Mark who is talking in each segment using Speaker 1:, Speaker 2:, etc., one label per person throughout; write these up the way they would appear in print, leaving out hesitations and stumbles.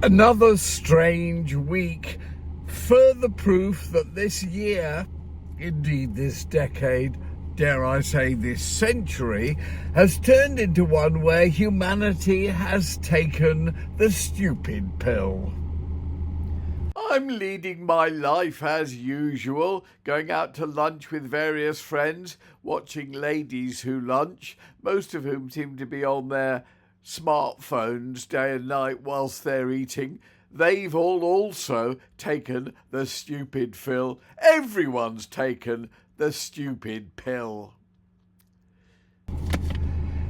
Speaker 1: Another strange week, further proof that this year, indeed this decade, dare I say this century, has turned into one where humanity has taken the stupid pill. I'm leading my life as usual, going out to lunch with various friends, watching ladies who lunch, most of whom seem to be on their smartphones day and night whilst they're eating. They've all also taken the stupid pill. Everyone's taken the stupid pill.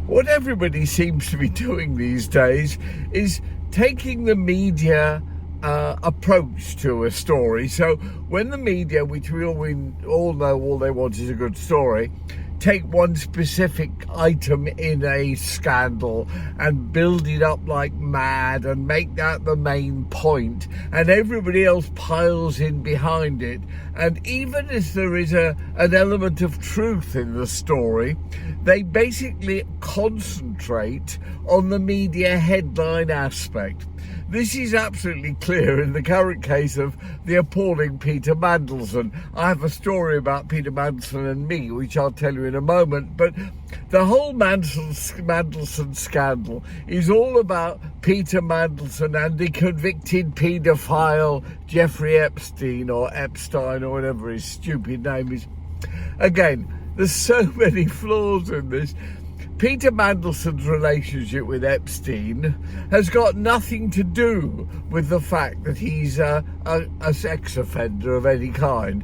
Speaker 1: What everybody seems to be doing these days is taking the media approach to a story. So when the media, which we all know all they want is a good story, take one specific item in a scandal and build it up like mad and make that the main point, and everybody else piles in behind it, and even if there is an element of truth in the story, they basically concentrate on the media headline aspect. This is absolutely clear in the current case of the appalling Peter Mandelson. I have a story about Peter Mandelson and me, which I'll tell you in a moment, but the whole Mandelson scandal is all about Peter Mandelson and the convicted paedophile Jeffrey Epstein, or whatever his stupid name is. Again, there's so many flaws in this. Peter Mandelson's relationship with Epstein has got nothing to do with the fact that he's a sex offender of any kind.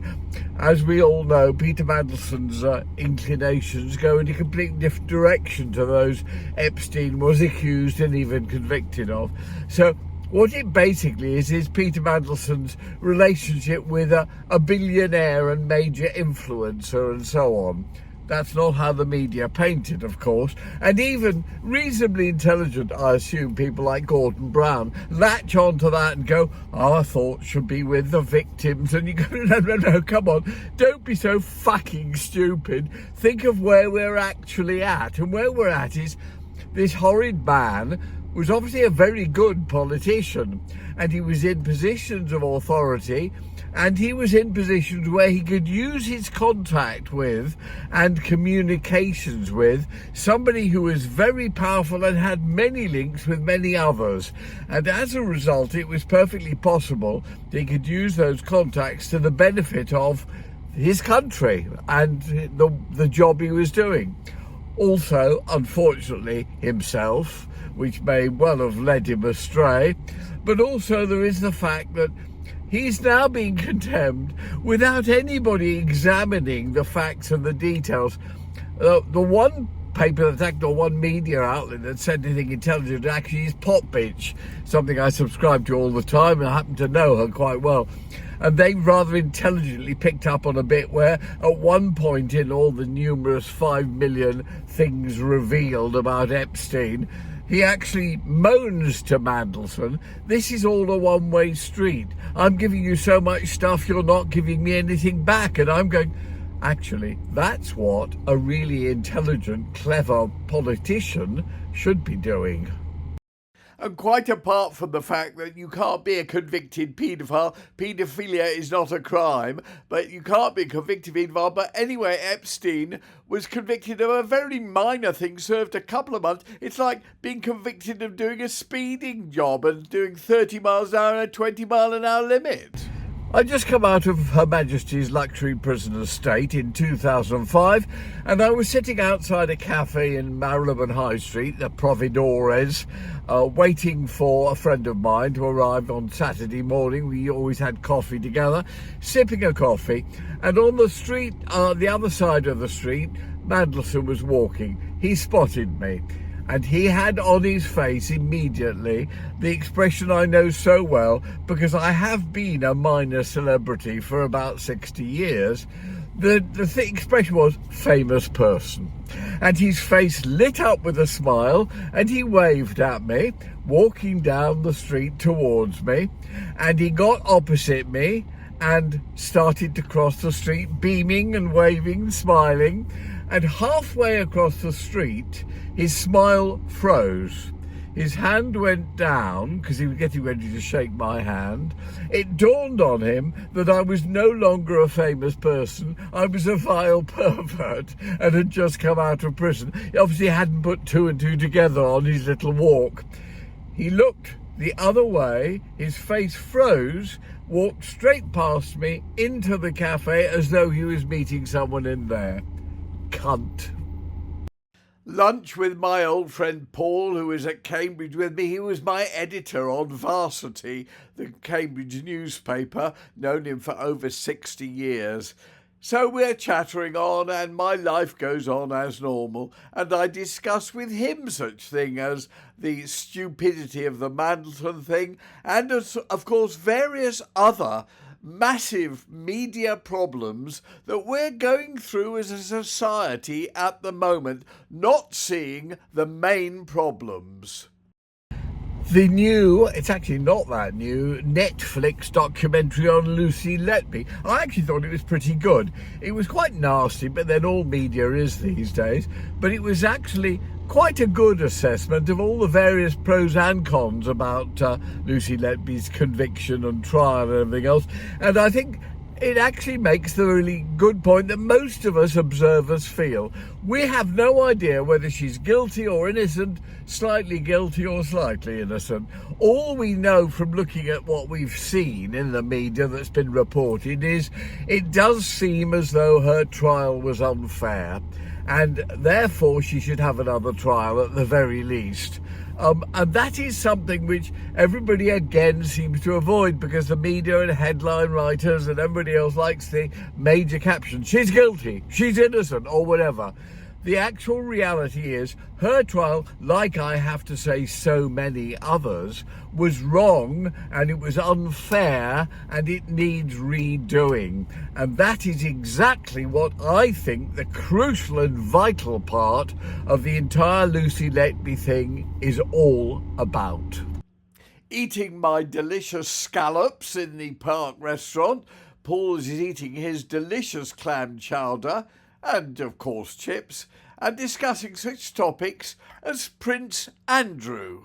Speaker 1: As we all know, Peter Mandelson's inclinations go in a completely different direction to those Epstein was accused and even convicted of. So what it basically is Peter Mandelson's relationship with a billionaire and major influencer and so on. That's not how the media paint it, of course. And even reasonably intelligent, I assume, people like Gordon Brown latch onto that and go, our thoughts should be with the victims. And you go, no, come on. Don't be so fucking stupid. Think of where we're actually at. And where we're at is this horrid man was obviously a very good politician, and he was in positions of authority, and he was in positions where he could use his contact with and communications with somebody who was very powerful and had many links with many others. And as a result, it was perfectly possible that he could use those contacts to the benefit of his country and the job he was doing. Also, unfortunately, himself, which may well have led him astray. But also there is the fact that he's now being condemned without anybody examining the facts and the details. The one paper or one media outlet that said anything intelligent actually is Pop Bitch, something I subscribe to all the time, and I happen to know her quite well. And they rather intelligently picked up on a bit where at one point in all the numerous 5 million things revealed about Epstein, he actually moans to Mandelson, this is all a one-way street. I'm giving you so much stuff, you're not giving me anything back. And I'm going, actually, that's what a really intelligent, clever politician should be doing. And quite apart from the fact that you can't be a convicted paedophile, paedophilia is not a crime, but you can't be a convicted paedophile. But anyway, Epstein was convicted of a very minor thing, served a couple of months. It's like being convicted of doing a speeding job and doing 30 miles an hour and a 20 mile an hour limit. I just come out of Her Majesty's luxury prison estate in 2005, and I was sitting outside a cafe in Marylebone High Street, the Providores, waiting for a friend of mine to arrive on Saturday morning. We always had coffee together, sipping a coffee, and on the street, the other side of the street, Mandelson was walking. He spotted me. And he had on his face immediately the expression I know so well, because I have been a minor celebrity for about 60 years. The expression was famous person. And his face lit up with a smile, and he waved at me, walking down the street towards me. And he got opposite me and started to cross the street, beaming and waving, smiling. And halfway across the street, his smile froze. his hand went down because he was getting ready to shake my hand. It dawned on him that I was no longer a famous person. I was a vile pervert and had just come out of prison. He obviously hadn't put two and two together on his little walk. He looked the other way, his face froze, walked straight past me into the cafe as though he was meeting someone in there. Cunt. Lunch with my old friend Paul, who was at Cambridge with me. He was my editor on Varsity, the Cambridge newspaper, known him for over 60 years. So we're chattering on and my life goes on as normal, and I discuss with him such thing as the stupidity of the Mandelson thing and, of course, various other massive media problems that we're going through as a society at the moment, not seeing the main problems. The new, it's actually not that new, Netflix documentary on Lucy Letby. I actually thought it was pretty good. It was quite nasty, but then all media is these days. But it was actually quite a good assessment of all the various pros and cons about Lucy Letby's conviction and trial and everything else. And I think it actually makes the really good point that most of us observers feel. We have no idea whether she's guilty or innocent, slightly guilty or slightly innocent. All we know from looking at what we've seen in the media that's been reported is it does seem as though her trial was unfair, and therefore she should have another trial at the very least. And that is something which everybody again seems to avoid, because the media and headline writers and everybody else likes the major caption, she's guilty, she's innocent, or whatever. The actual reality is her trial, like I have to say so many others, was wrong and it was unfair and it needs redoing. And that is exactly what I think the crucial and vital part of the entire Lucy Letby thing is all about. Eating my delicious scallops in the park restaurant, Paul is eating his delicious clam chowder, and of course chips, and discussing such topics as Prince Andrew.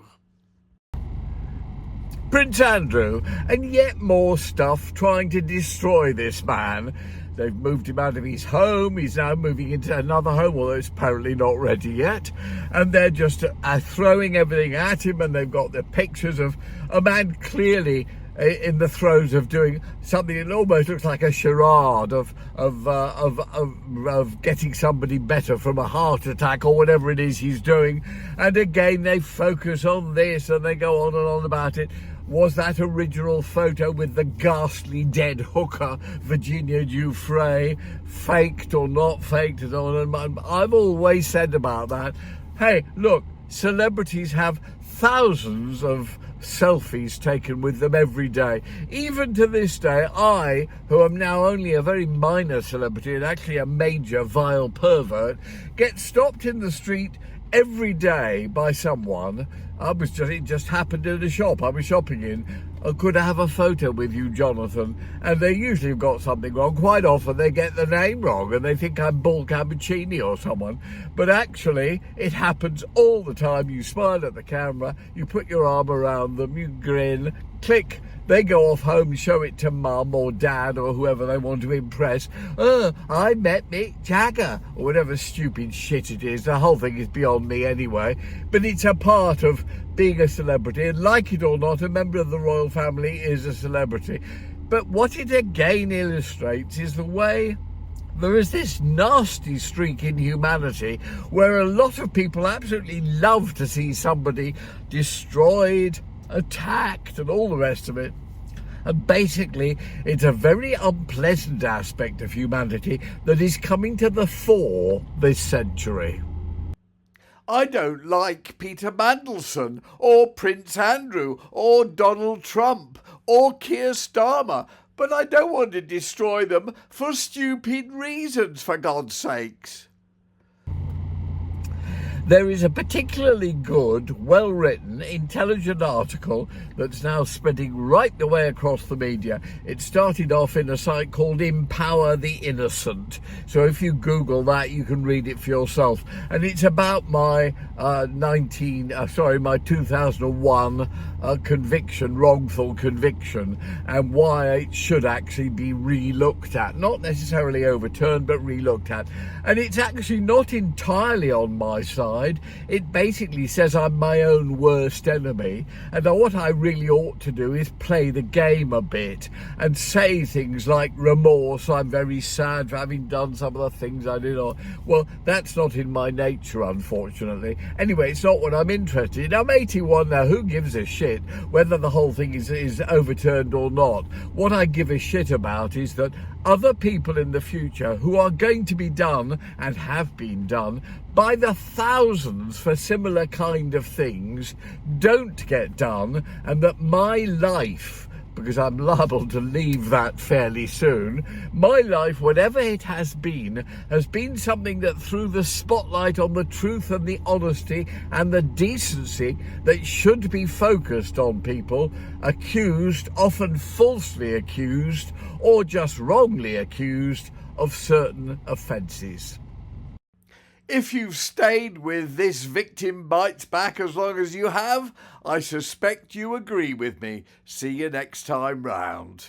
Speaker 1: Prince Andrew, and yet more stuff trying to destroy this man. They've moved him out of his home, he's now moving into another home, although it's apparently not ready yet, and they're just throwing everything at him, and they've got the pictures of a man clearly in the throes of doing something that almost looks like a charade of getting somebody better from a heart attack or whatever it is he's doing. And again, they focus on this and they go on and on about it. Was that original photo with the ghastly dead hooker, Virginia Giuffre, faked or not faked and on? And I've always said about that, hey, look, celebrities have thousands of selfies taken with them every day. Even to this day, I, who am now only a very minor celebrity and actually a major vile pervert, get stopped in the street every day by someone. It just happened in a shop I was shopping in. Could I have a photo with you, Jonathan? And they usually have got something wrong. Quite often they get the name wrong and they think I'm Bull Cappuccini or someone. But actually, it happens all the time. You smile at the camera, you put your arm around them, you grin, click. They go off home, show it to mum or dad or whoever they want to impress. I met Mick Jagger, or whatever stupid shit it is. The whole thing is beyond me anyway. But it's a part of being a celebrity, and like it or not, a member of the royal family is a celebrity. But what it again illustrates is the way there is this nasty streak in humanity where a lot of people absolutely love to see somebody destroyed, attacked and all the rest of it. And basically it's a very unpleasant aspect of humanity that is coming to the fore this century. I don't like Peter Mandelson or Prince Andrew or Donald Trump or Keir Starmer, but I don't want to destroy them for stupid reasons, for God's sakes. There is a particularly good, well-written, intelligent article that's now spreading right the way across the media. It started off in a site called Empower the Innocent. So if you Google that, you can read it for yourself. And it's about my 2001 wrongful conviction, and why it should actually be re-looked at. Not necessarily overturned, but re-looked at. And it's actually not entirely on my side. It basically says I'm my own worst enemy, and that what I really ought to do is play the game a bit and say things like remorse, I'm very sad for having done some of the things I did. Well, that's not in my nature, unfortunately. Anyway, it's not what I'm interested in. I'm 81 now. Who gives a shit whether the whole thing is overturned or not? What I give a shit about is that other people in the future who are going to be done and have been done by the thousands for similar kind of things don't get done, and that my life, because I'm liable to leave that fairly soon, my life, whatever it has been something that threw the spotlight on the truth and the honesty and the decency that should be focused on people accused, often falsely accused, or just wrongly accused of certain offences. If you've stayed with This Victim Bites Back as long as you have, I suspect you agree with me. See you next time round.